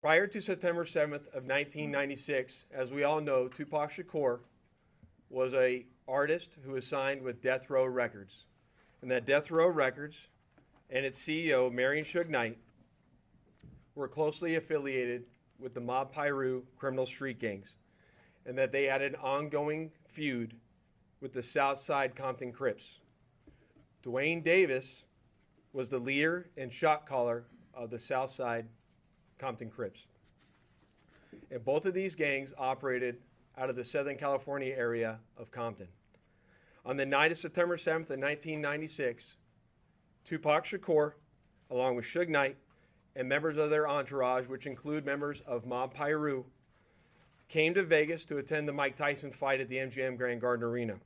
Prior to September 7th of 1996, as we all know, Tupac Shakur was an artist who was signed with Death Row Records. And that Death Row Records and its CEO, Marion Suge Knight, were closely affiliated with the Mob Piru criminal street gangs, and that they had an ongoing feud with the Southside Compton Crips. Dwayne Davis was the leader and shot caller of the Southside Compton Crips. And both of these gangs operated out of the Southern California area of Compton. On the night of September 7th of 1996, Tupac Shakur, along with Suge Knight, and members of their entourage, which include members of Mob Piru, came to Vegas to attend the Mike Tyson fight at the MGM Grand Garden Arena.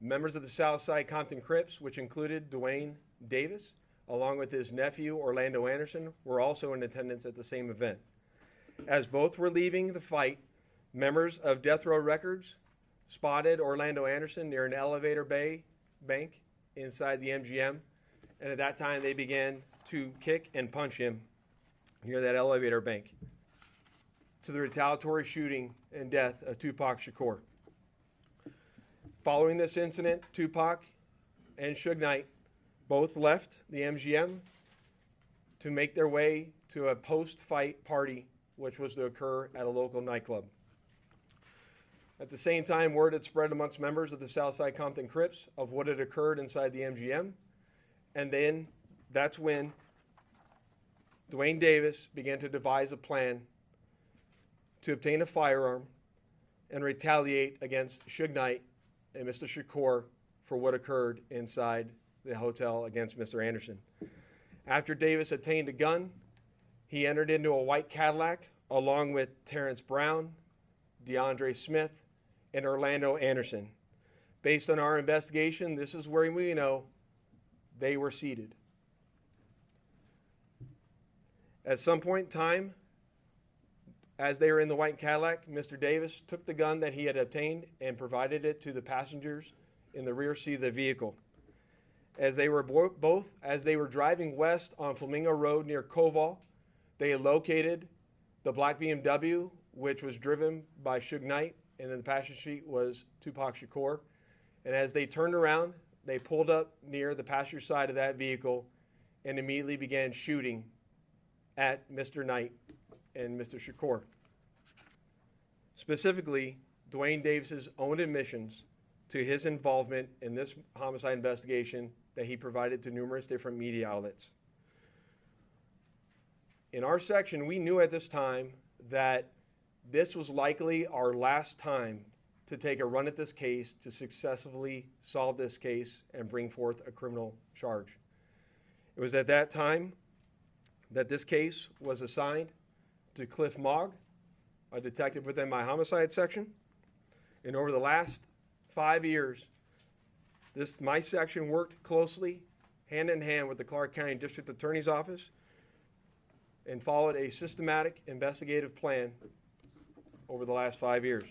Members of the Southside Compton Crips, which included Dwayne Davis, along with his nephew Orlando Anderson, were also in attendance at the same event. As both were leaving the fight, members of Death Row Records spotted Orlando Anderson near an elevator bank inside the MGM, and at that time they began to kick and punch him near that elevator bank, to the retaliatory shooting and death of Tupac Shakur. Following this incident, Tupac and Suge Knight both left the MGM to make their way to a post-fight party, which was to occur at a local nightclub. At the same time, word had spread amongst members of the Southside Compton Crips of what had occurred inside the MGM, and then that's when Dwayne Davis began to devise a plan to obtain a firearm and retaliate against Suge Knight and Mr. Shakur for what occurred inside the hotel against Mr. Anderson. After Davis obtained a gun, he entered into a white Cadillac along with Terrence Brown, DeAndre Smith, and Orlando Anderson. Based on our investigation, this is where we know they were seated. At some point in time, as they were in the white Cadillac, Mr. Davis took the gun that he had obtained and provided it to the passengers in the rear seat of the vehicle. As they were driving west on Flamingo Road near Koval, they located the black BMW, which was driven by Suge Knight, and in the passenger seat was Tupac Shakur. And as they turned around, they pulled up near the passenger side of that vehicle and immediately began shooting at Mr. Knight and Mr. Shakur. Specifically, Dwayne Davis's own admissions to his involvement in this homicide investigation that he provided to numerous different media outlets. In our section, we knew at this time that this was likely our last time to take a run at this case to successfully solve this case and bring forth a criminal charge. It was at that time that this case was assigned to Cliff Mogg, a detective within my homicide section. And over the last 5 years, my section worked closely, hand in hand with the Clark County District Attorney's Office, and followed a systematic investigative plan over the last 5 years.